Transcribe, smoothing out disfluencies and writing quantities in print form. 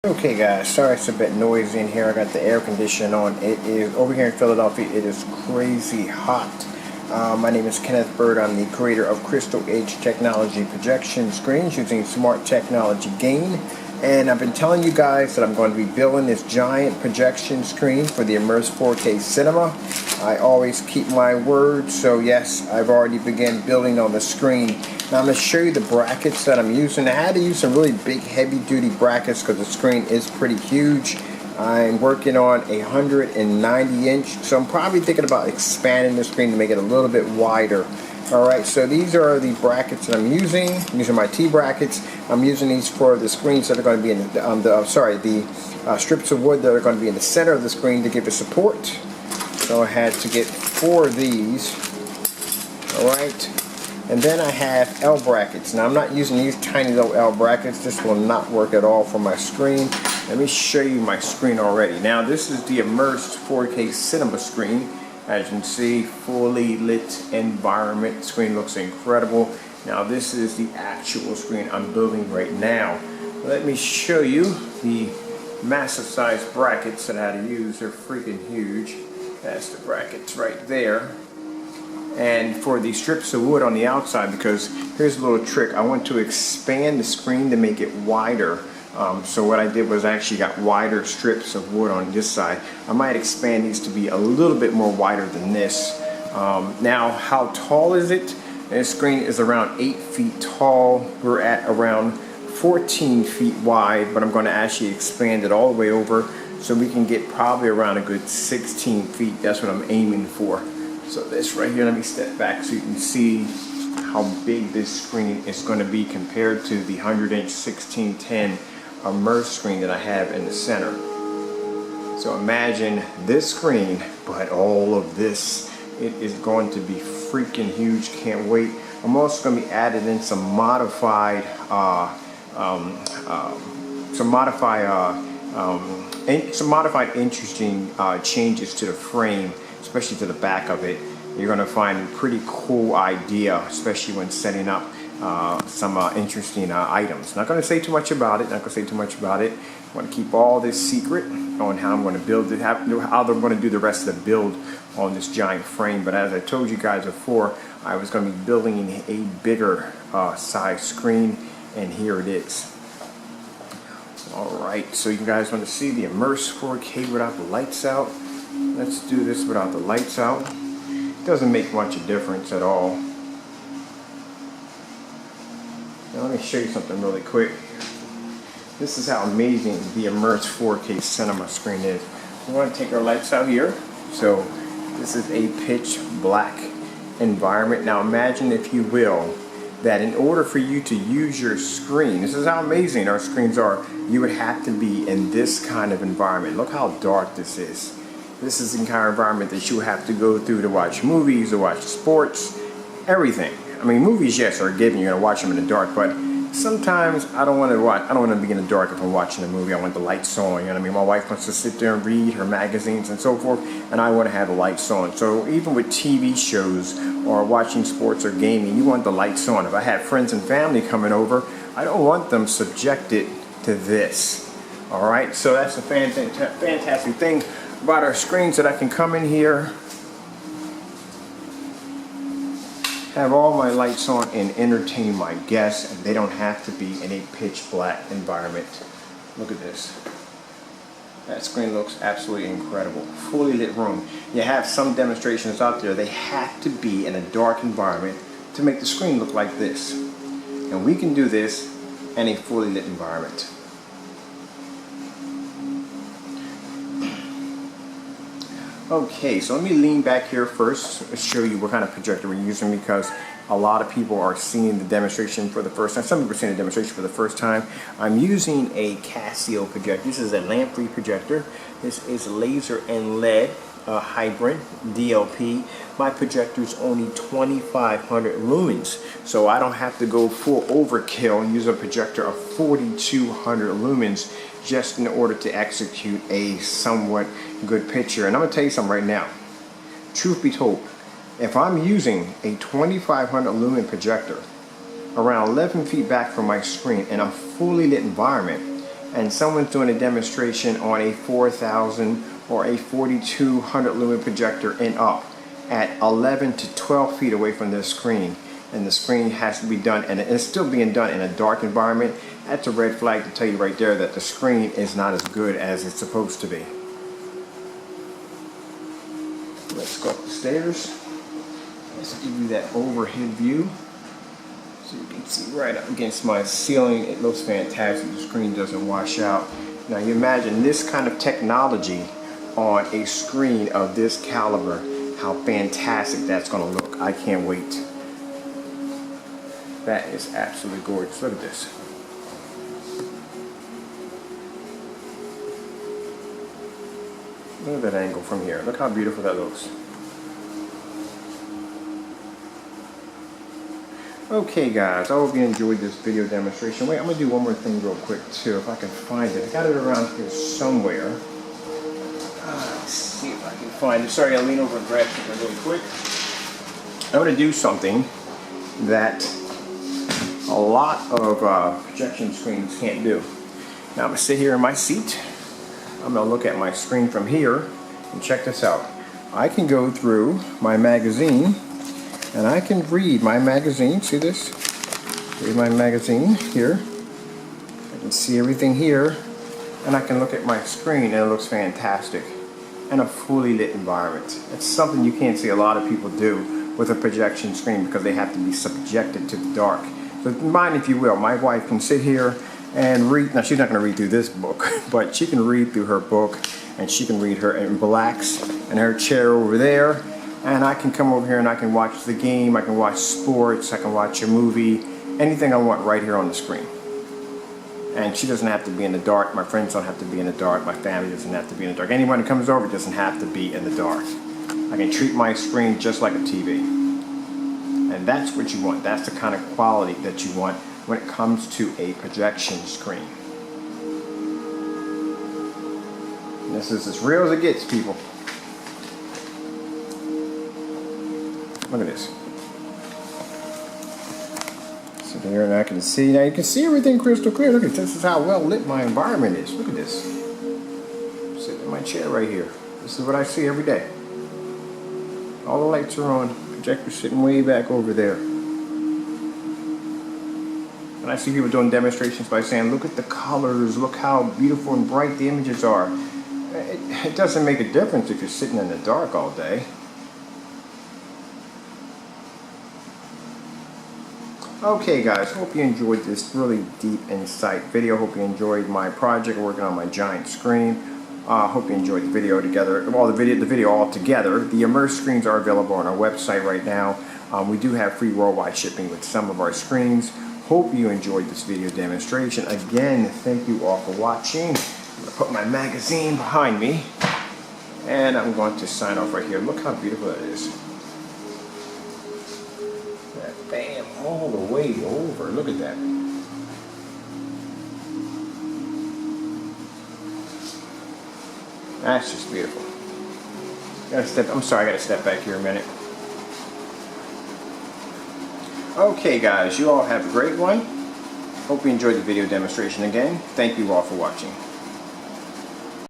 Okay guys, sorry it's a bit noisy in here. I got the air conditioning on. It is over here in Philadelphia. It is crazy hot. My name is Kenneth Bird. I'm the creator of Crystal Edge Technology projection screens using smart technology gain. And I've been telling you guys that I'm going to be building this giant projection screen for the Immerse 4K cinema. I always keep my word, so yes, I've already begun building on the screen. Now I'm going to show you the brackets that I'm using. I had to use some really big heavy-duty brackets because the screen is pretty huge. I'm working on a 190 inch, so I'm probably thinking about expanding the screen to make it a little bit wider. Alright, so these are the brackets that I'm using. These are my T brackets. I'm using these for the screens that are going to be in the strips of wood that are going to be in the center of the screen to give it support. So I had to get 4 of these. Alright, and then I have L brackets. Now I'm not using these tiny little L brackets. This will not work at all for my screen. Let me show you my screen already. Now this is the Immerse 4K cinema screen. As you can see, fully lit environment. Screen looks incredible. Now this is the actual screen I'm building right now. Let me show you the massive size brackets that I had to use. They're freaking huge. That's the brackets right there. And for the strips of wood on the outside, because here's a little trick. I want to expand the screen to make it wider. So what I did was I actually got wider strips of wood on this side. I might expand these to be a little bit more wider than this. Now, how tall is it? This screen is around 8 feet tall. We're at around 14 feet wide, but I'm going to actually expand it all the way over so we can get probably around a good 16 feet. That's what I'm aiming for. So this right here, let me step back so you can see how big this screen is going to be compared to the 100-inch 1610 Immerse screen that I have in the center. So imagine this screen, but all of this. It is going to be freaking huge. Can't wait. I'm also going to be adding in some modified interesting changes to the frame, especially to the back of it. You're going to find a pretty cool idea, especially when setting up some interesting items. Not going to say too much about it. I want to keep all this secret on how I'm going to build it, how I'm going to do the rest of the build on this giant frame. But as I told you guys before, I was going to be building a bigger size screen, and here it is. Alright, so you guys want to see the Immerse 4K without the lights out? Let's do this without the lights out. It doesn't make much of a difference at all. Now let me show you something really quick. This is how amazing the Immerse 4K cinema screen is. We want to take our lights out here. So this is a pitch black environment. Now imagine, if you will, that in order for you to use your screen, this is how amazing our screens are, you would have to be in this kind of environment. Look how dark this is. This is the kind of environment that you have to go through to watch movies, to watch sports, everything. I mean, movies, yes, are given. You're gonna watch them in the dark, but sometimes I don't want to be in the dark if I'm watching a movie. I want the lights on. You know what I mean? My wife wants to sit there and read her magazines and so forth, and I want to have the lights on. So even with TV shows or watching sports or gaming, you want the lights on. If I have friends and family coming over, I don't want them subjected to this. All right. So that's a fantastic thing about our screens, that I can come in here, have all my lights on, and entertain my guests, and they don't have to be in a pitch black environment. Look at this. That screen looks absolutely incredible. Fully lit room. You have some demonstrations out there, they have to be in a dark environment to make the screen look like this. And we can do this in a fully lit environment. Okay, so let me lean back here first to show you what kind of projector we're using, because a lot of people are seeing the demonstration for the first time. Some people are seeing the demonstration for the first time. I'm using a Casio projector. This is a lamp-free projector. This is laser and LED hybrid DLP. My projector is only 2,500 lumens, so I don't have to go full overkill and use a projector of 4,200 lumens just in order to execute a somewhat good picture. And I'm going to tell you something right now. Truth be told, if I'm using a 2,500 lumen projector around 11 feet back from my screen in a fully lit environment, and someone's doing a demonstration on a 4,000 or a 4,200 lumen projector and up at 11 to 12 feet away from their screen, and the screen has to be done, and it's still being done in a dark environment, that's a red flag to tell you right there that the screen is not as good as it's supposed to be. Let's go up the stairs. Let's give you that overhead view so you can see right up against my ceiling. It looks fantastic. The screen doesn't wash out. Now you imagine this kind of technology on a screen of this caliber, how fantastic that's going to look. I can't wait. That is absolutely gorgeous. Look at this. Look at that angle from here. Look how beautiful that looks. Okay guys, I hope you enjoyed this video demonstration. Wait, I'm going to do one more thing real quick too, if I can find it. I got it around here somewhere. Let's see if I can find it. Sorry, I'll lean over and grab something really quick. I'm going to do something that a lot of projection screens can't do. Now I'm going to sit here in my seat. I'm going to look at my screen from here and check this out. I can go through my magazine and I can read my magazine. See this? Read my magazine here. I can see everything here, and I can look at my screen and it looks fantastic in a fully lit environment. It's something you can't see a lot of people do with a projection screen because they have to be subjected to the dark. So mind if you will, my wife can sit here and read. Now she's not going to read through this book, but she can read through her book, and she can read her and relax in her chair over there. And I can come over here and I can watch the game, I can watch sports, I can watch a movie, anything I want right here on the screen. And she doesn't have to be in the dark, my friends don't have to be in the dark, my family doesn't have to be in the dark. Anyone who comes over doesn't have to be in the dark. I can treat my screen just like a TV. And that's what you want, that's the kind of quality that you want when it comes to a projection screen. And this is as real as it gets, people. Look at this. So there, and I can see, now you can see everything crystal clear. Look at this, is how well lit my environment is. Look at this. I'm sitting in my chair right here. This is what I see every day. All the lights are on. Projector sitting way back over there. And I see people doing demonstrations by saying, look at the colors, look how beautiful and bright the images are. It doesn't make a difference if you're sitting in the dark all day. Okay guys, hope you enjoyed this really deep insight video. Hope you enjoyed my project working on my giant screen. Hope you enjoyed the video together. Well, the video all together. The Immerse screens are available on our website right now. We do have free worldwide shipping with some of our screens. Hope you enjoyed this video demonstration. Again, thank you all for watching. I'm going to put my magazine behind me, and I'm going to sign off right here. Look how beautiful that is. Bam, all the way over. Look at that. That's just beautiful. I'm sorry, I gotta step back here a minute. Okay guys, you all have a great one. Hope you enjoyed the video demonstration again. Thank you all for watching.